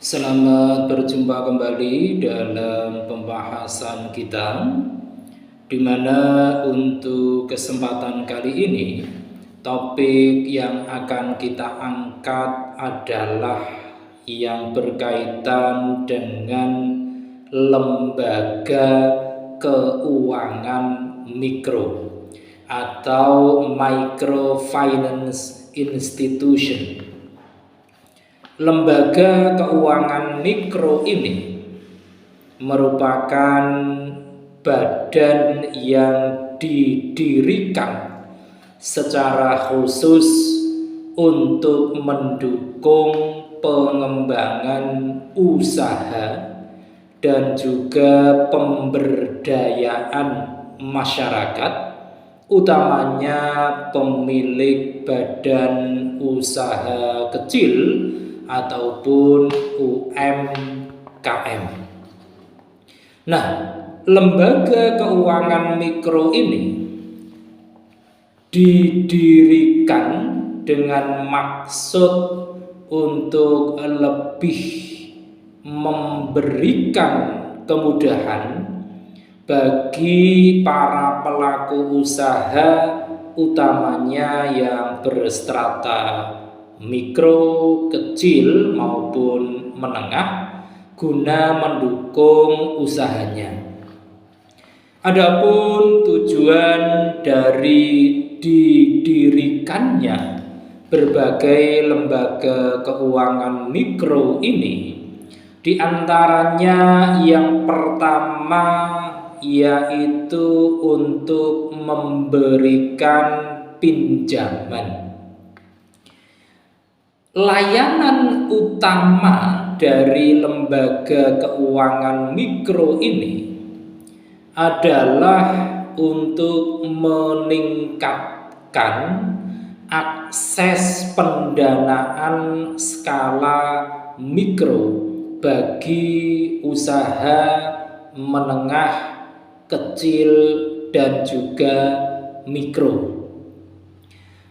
Selamat berjumpa kembali dalam pembahasan kita, di mana untuk kesempatan kali ini topik yang akan kita angkat adalah yang berkaitan dengan lembaga keuangan mikro atau microfinance institution. Lembaga keuangan mikro ini merupakan badan yang didirikan secara khusus untuk mendukung pengembangan usaha dan juga pemberdayaan masyarakat, utamanya pemilik badan usaha kecil ataupun UMKM. Nah, lembaga keuangan mikro ini didirikan dengan maksud untuk lebih memberikan kemudahan bagi para pelaku usaha, utamanya yang berstrata mikro, kecil maupun menengah, guna mendukung usahanya. Adapun tujuan dari didirikannya berbagai lembaga keuangan mikro ini, diantaranya yang pertama yaitu untuk memberikan pinjaman. Layanan utama dari lembaga keuangan mikro ini adalah untuk meningkatkan akses pendanaan skala mikro bagi usaha menengah, kecil, dan juga mikro,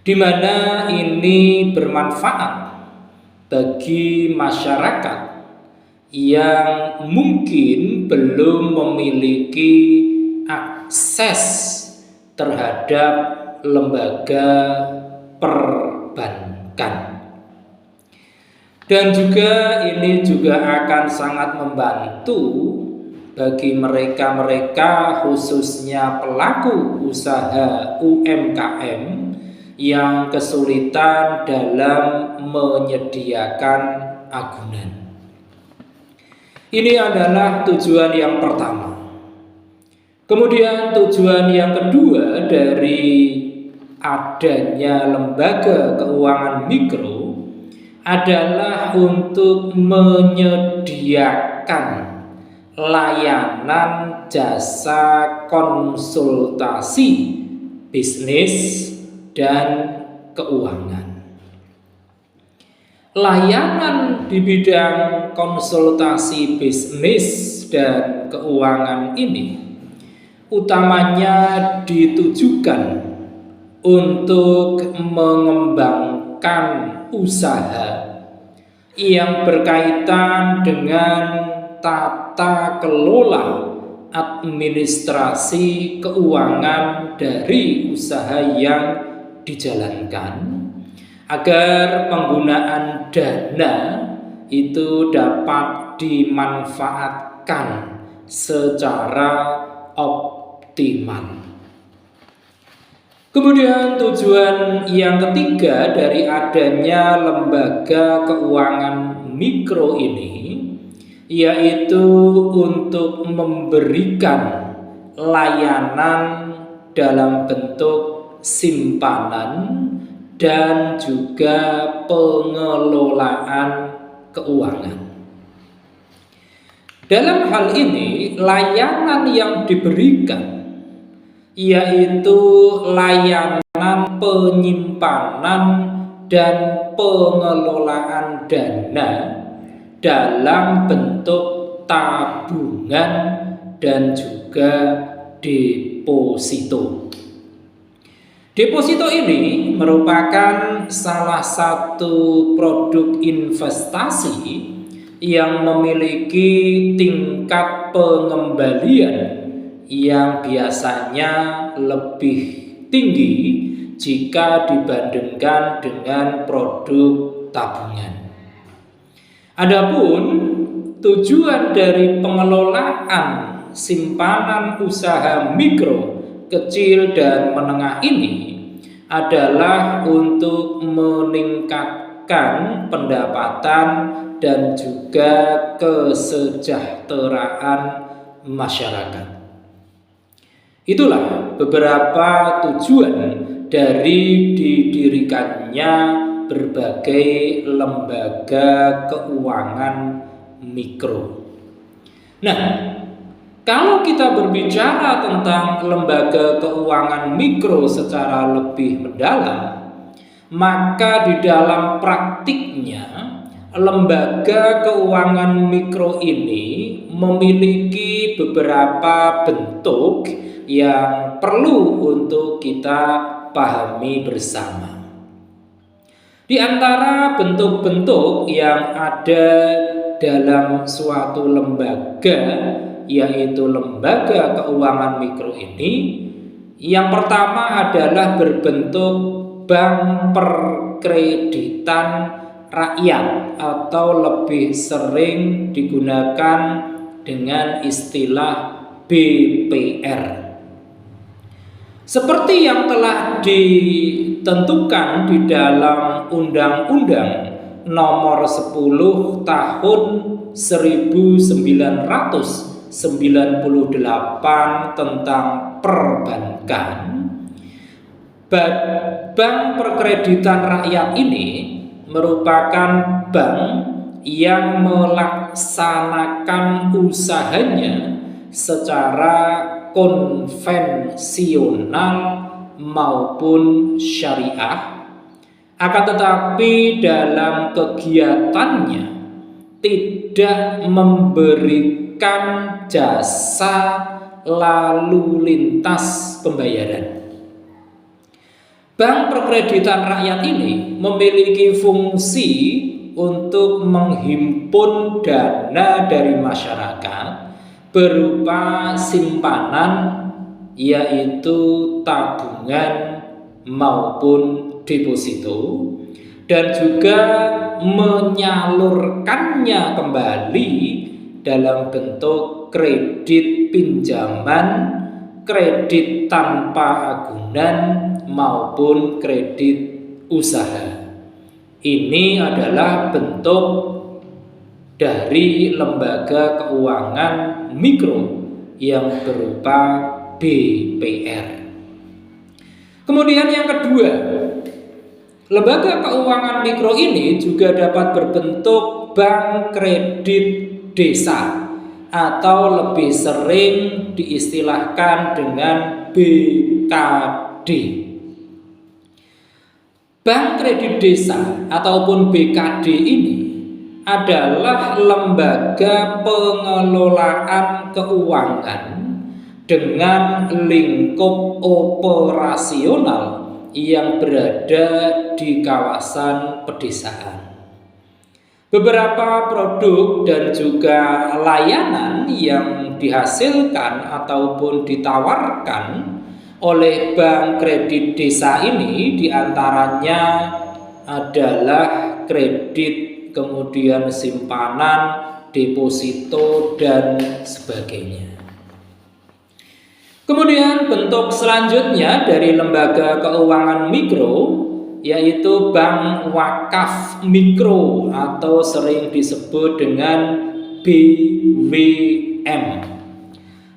di mana ini bermanfaat bagi masyarakat yang mungkin belum memiliki akses terhadap lembaga perbankan. Dan juga ini juga akan sangat membantu bagi mereka-mereka, khususnya pelaku usaha UMKM yang kesulitan dalam menyediakan agunan. Ini adalah tujuan yang pertama. Kemudian tujuan yang kedua dari adanya lembaga keuangan mikro adalah untuk menyediakan layanan jasa konsultasi bisnis dan keuangan. Layanan di bidang konsultasi bisnis dan keuangan ini utamanya ditujukan untuk mengembangkan usaha yang berkaitan dengan tata kelola administrasi keuangan dari usaha yang dijalankan, agar penggunaan dana itu dapat dimanfaatkan secara optimal. Kemudian tujuan yang ketiga dari adanya lembaga keuangan mikro ini yaitu untuk memberikan layanan dalam bentuk simpanan dan juga pengelolaan keuangan. Dalam hal ini, layanan yang diberikan yaitu layanan penyimpanan dan pengelolaan dana dalam bentuk tabungan dan juga deposito. Deposito ini merupakan salah satu produk investasi yang memiliki tingkat pengembalian yang biasanya lebih tinggi jika dibandingkan dengan produk tabungan. Adapun tujuan dari pengelolaan simpanan usaha mikro, kecil, dan menengah ini adalah untuk meningkatkan pendapatan dan juga kesejahteraan masyarakat. Itulah beberapa tujuan dari didirikannya berbagai lembaga keuangan mikro. Nah, kalau kita berbicara tentang lembaga keuangan mikro secara lebih mendalam, maka di dalam praktiknya lembaga keuangan mikro ini memiliki beberapa bentuk yang perlu untuk kita pahami bersama. Di antara bentuk-bentuk yang ada dalam suatu lembaga, yaitu lembaga keuangan mikro ini, yang pertama adalah berbentuk bank perkreditan rakyat atau lebih sering digunakan dengan istilah BPR. Seperti yang telah ditentukan di dalam Undang-Undang Nomor 10 Tahun 1998 tentang perbankan, bank perkreditan rakyat ini merupakan bank yang melaksanakan usahanya secara konvensional maupun syariah, akan tetapi dalam kegiatannya tidak memberikan jasa lalu lintas pembayaran. Bank perkreditan rakyat ini memiliki fungsi untuk menghimpun dana dari masyarakat berupa simpanan, yaitu tabungan maupun deposito, dan juga menyalurkannya kembali dalam bentuk kredit pinjaman, kredit tanpa agunan maupun kredit usaha. Ini adalah bentuk dari lembaga keuangan mikro yang berupa BPR. Kemudian yang kedua, lembaga keuangan mikro ini juga dapat berbentuk bank kredit desa atau lebih sering diistilahkan dengan BKD. Bank kredit desa ataupun BKD ini adalah lembaga pengelolaan keuangan dengan lingkup operasional yang berada di kawasan pedesaan. Beberapa produk dan juga layanan yang dihasilkan ataupun ditawarkan oleh bank kredit desa ini diantaranya adalah kredit, kemudian simpanan, deposito, dan sebagainya. Kemudian bentuk selanjutnya dari lembaga keuangan mikro yaitu bank wakaf mikro atau sering disebut dengan BWM.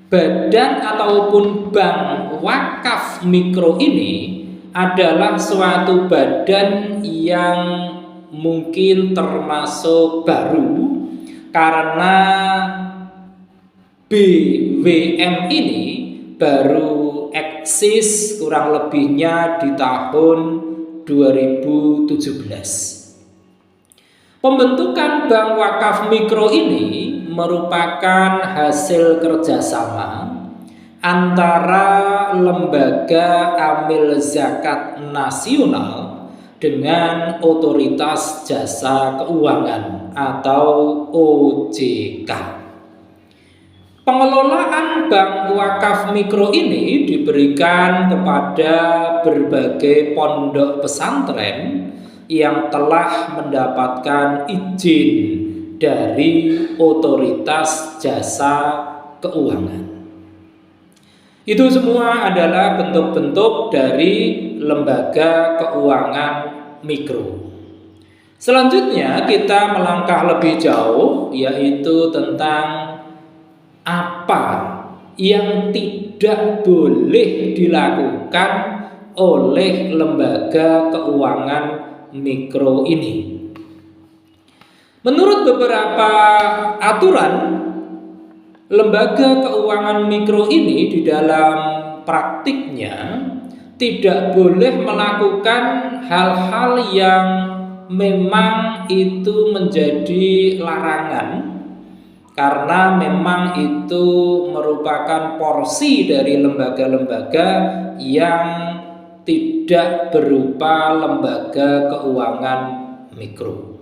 Badan ataupun bank wakaf mikro ini adalah suatu badan yang mungkin termasuk baru karena BWM ini baru eksis kurang lebihnya di tahun 2017. Pembentukan bank wakaf mikro ini merupakan hasil kerjasama antara lembaga amil zakat nasional dengan Otoritas Jasa Keuangan atau OJK. Pengelolaan bank wakaf mikro ini diberikan kepada berbagai pondok pesantren yang telah mendapatkan izin dari Otoritas Jasa Keuangan. Itu semua adalah bentuk-bentuk dari lembaga keuangan mikro. Selanjutnya kita melangkah lebih jauh, yaitu tentang apa yang tidak boleh dilakukan oleh lembaga keuangan mikro ini. Menurut beberapa aturan, lembaga keuangan mikro ini di dalam praktiknya tidak boleh melakukan hal-hal yang memang itu menjadi larangan, karena memang itu merupakan porsi dari lembaga-lembaga yang tidak berupa lembaga keuangan mikro.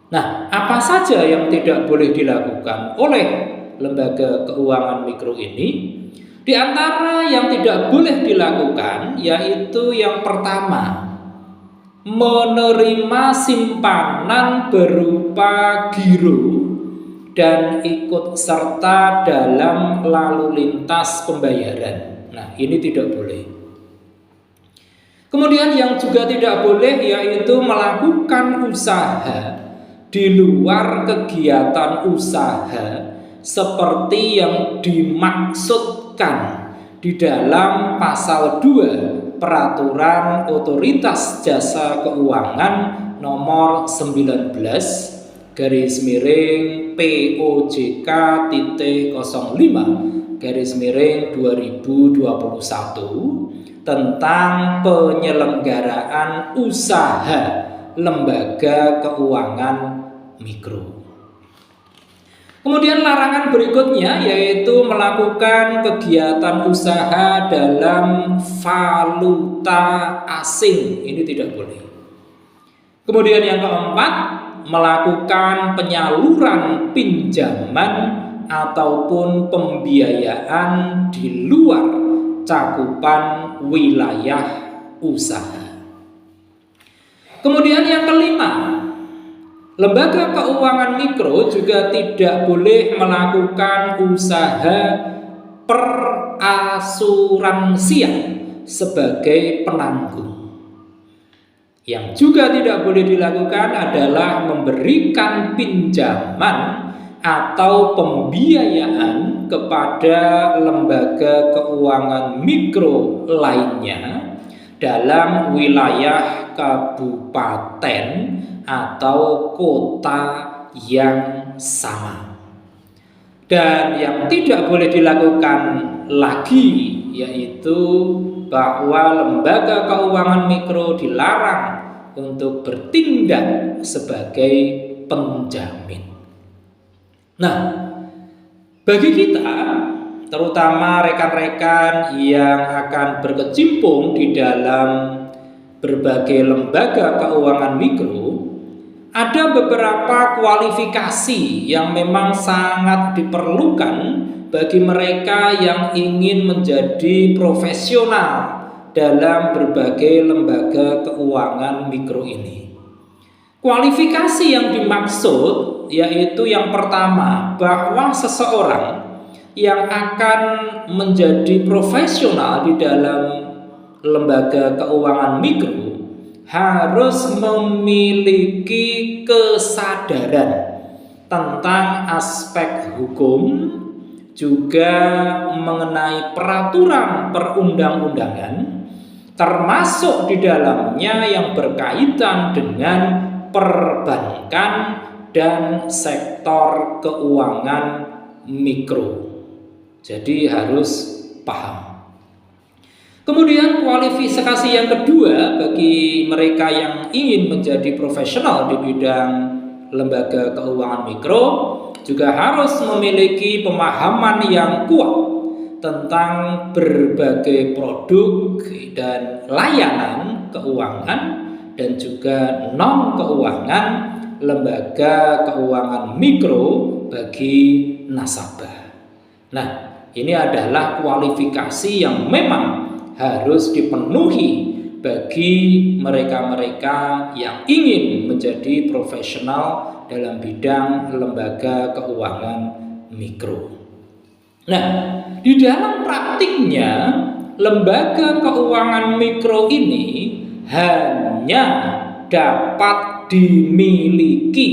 Nah, apa saja yang tidak boleh dilakukan oleh lembaga keuangan mikro ini? Di antara yang tidak boleh dilakukan yaitu yang pertama, menerima simpanan berupa giro dan ikut serta dalam lalu lintas pembayaran. Nah, ini tidak boleh. Kemudian yang juga tidak boleh yaitu melakukan usaha di luar kegiatan usaha seperti yang dimaksudkan di dalam pasal 2 Peraturan Otoritas Jasa Keuangan nomor 19 garis miring POJK.05 garis miring 2021 tentang penyelenggaraan usaha lembaga keuangan mikro. Kemudian larangan berikutnya yaitu melakukan kegiatan usaha dalam valuta asing. Ini tidak boleh. Kemudian yang keempat, melakukan penyaluran pinjaman ataupun pembiayaan di luar cakupan wilayah usaha. Kemudian yang kelima, lembaga keuangan mikro juga tidak boleh melakukan usaha perasuransian sebagai penanggung. Yang juga tidak boleh dilakukan adalah memberikan pinjaman atau pembiayaan kepada lembaga keuangan mikro lainnya dalam wilayah kabupaten atau kota yang sama. Dan yang tidak boleh dilakukan lagi yaitu bahwa lembaga keuangan mikro dilarang untuk bertindak sebagai penjamin. Nah, bagi kita, terutama rekan-rekan yang akan berkecimpung di dalam berbagai lembaga keuangan mikro, ada beberapa kualifikasi yang memang sangat diperlukan bagi mereka yang ingin menjadi profesional dalam berbagai lembaga keuangan mikro ini. Kualifikasi yang dimaksud yaitu yang pertama, bahwa seseorang yang akan menjadi profesional di dalam lembaga keuangan mikro harus memiliki kesadaran tentang aspek hukum, juga mengenai peraturan perundang-undangan, termasuk di dalamnya yang berkaitan dengan perbankan dan sektor keuangan mikro. Jadi harus paham. Kemudian kualifikasi yang kedua bagi mereka yang ingin menjadi profesional di bidang lembaga keuangan mikro juga harus memiliki pemahaman yang kuat tentang berbagai produk dan layanan keuangan dan juga non-keuangan lembaga keuangan mikro bagi nasabah. Nah, ini adalah kualifikasi yang memang harus dipenuhi bagi mereka-mereka yang ingin menjadi profesional dalam bidang lembaga keuangan mikro. Nah, di dalam praktiknya lembaga keuangan mikro ini hanya dapat dimiliki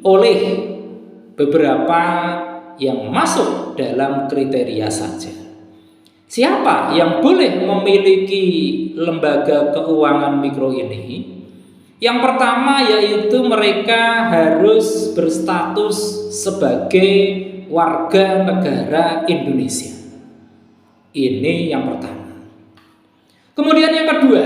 oleh beberapa yang masuk dalam kriteria saja. Siapa yang boleh memiliki lembaga keuangan mikro ini? Yang pertama yaitu mereka harus berstatus sebagai warga negara Indonesia. Ini yang pertama. Kemudian yang kedua,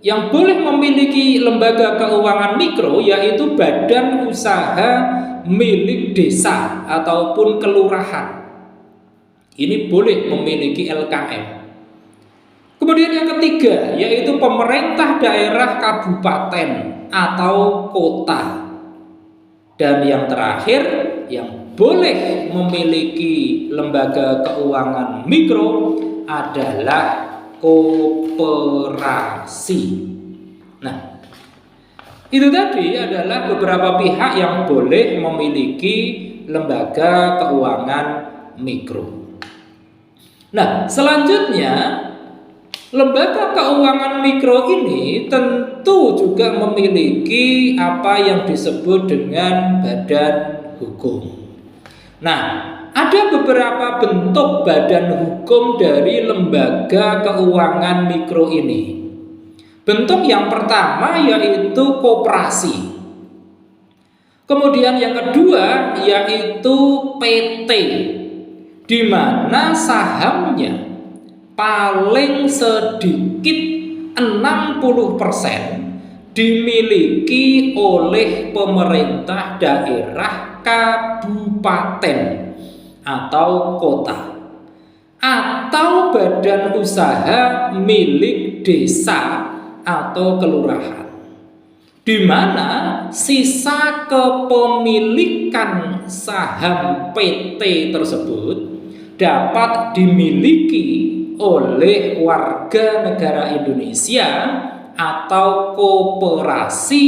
yang boleh memiliki lembaga keuangan mikro yaitu badan usaha milik desa ataupun kelurahan. Ini boleh memiliki LKM. Kemudian yang ketiga yaitu pemerintah daerah kabupaten atau kota. Dan yang terakhir yang boleh memiliki lembaga keuangan mikro adalah koperasi. Nah, itu tadi adalah beberapa pihak yang boleh memiliki lembaga keuangan mikro. Nah, selanjutnya lembaga keuangan mikro ini tentu juga memiliki apa yang disebut dengan badan hukum. Nah, ada beberapa bentuk badan hukum dari lembaga keuangan mikro ini. Bentuk yang pertama yaitu koperasi. Kemudian yang kedua yaitu PT, di mana sahamnya paling sedikit 60% dimiliki oleh pemerintah daerah kabupaten atau kota atau badan usaha milik desa atau kelurahan, di mana sisa kepemilikan saham PT tersebut dapat dimiliki oleh warga negara Indonesia atau koperasi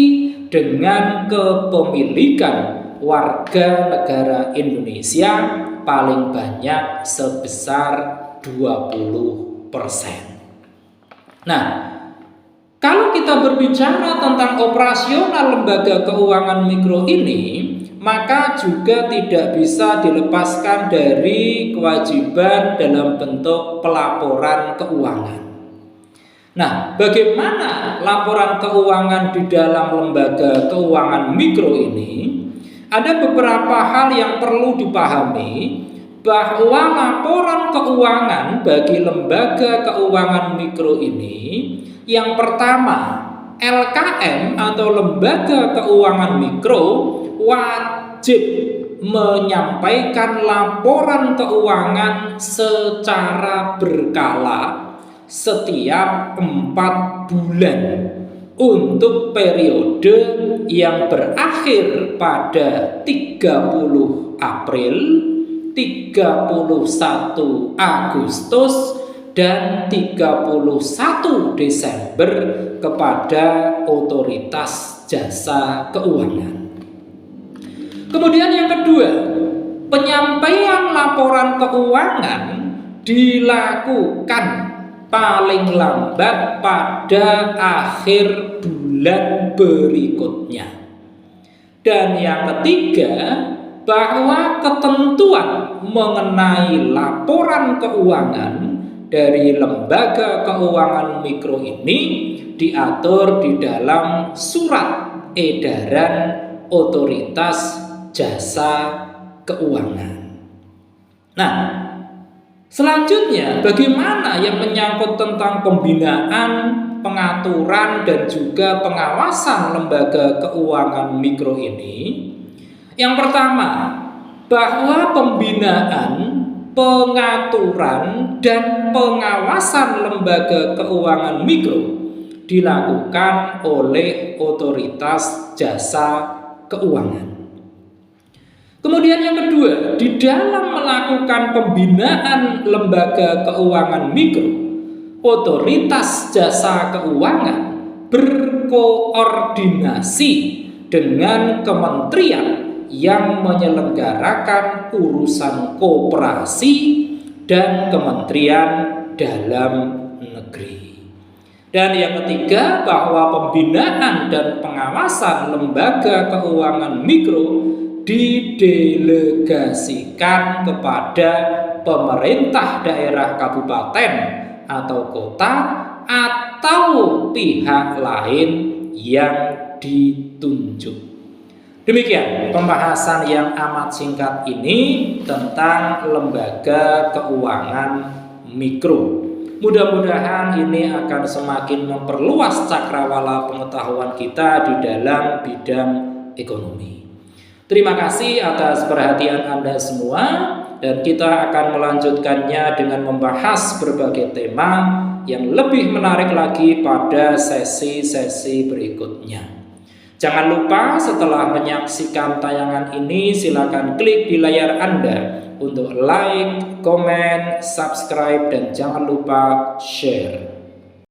dengan kepemilikan warga negara Indonesia paling banyak sebesar 20%. Nah, kalau kita berbicara tentang operasional lembaga keuangan mikro ini, maka juga tidak bisa dilepaskan dari kewajiban dalam bentuk pelaporan keuangan. Nah, bagaimana laporan keuangan di dalam lembaga keuangan mikro ini? Ada beberapa hal yang perlu dipahami, bahwa laporan keuangan bagi lembaga keuangan mikro ini, yang pertama, LKM atau lembaga keuangan mikro wajib menyampaikan laporan keuangan secara berkala setiap 4 bulan untuk periode yang berakhir pada 30 April, 31 Agustus, dan 31 Desember kepada otoritas jasa keuangan. Kemudian yang kedua, penyampaian laporan keuangan dilakukan paling lambat pada akhir bulan berikutnya. Dan yang ketiga, bahwa ketentuan mengenai laporan keuangan dari lembaga keuangan mikro ini diatur di dalam surat edaran otoritas jasa keuangan. Nah, selanjutnya bagaimana yang menyangkut tentang pembinaan, pengaturan, dan juga pengawasan lembaga keuangan mikro ini? Yang pertama, bahwa pembinaan, pengaturan, dan pengawasan lembaga keuangan mikro dilakukan oleh otoritas jasa keuangan. Kemudian yang kedua, di dalam melakukan pembinaan lembaga keuangan mikro, otoritas jasa keuangan berkoordinasi dengan kementerian yang menyelenggarakan urusan koperasi dan kementerian dalam negeri. Dan yang ketiga, bahwa pembinaan dan pengawasan lembaga keuangan mikro didelegasikan kepada pemerintah daerah kabupaten atau kota atau pihak lain yang ditunjuk. Demikian pembahasan yang amat singkat ini tentang lembaga keuangan mikro. Mudah-mudahan ini akan semakin memperluas cakrawala pengetahuan kita di dalam bidang ekonomi. Terima kasih atas perhatian Anda semua, dan kita akan melanjutkannya dengan membahas berbagai tema yang lebih menarik lagi pada sesi-sesi berikutnya. Jangan lupa setelah menyaksikan tayangan ini, silakan klik di layar Anda untuk like, komen, subscribe, dan jangan lupa share.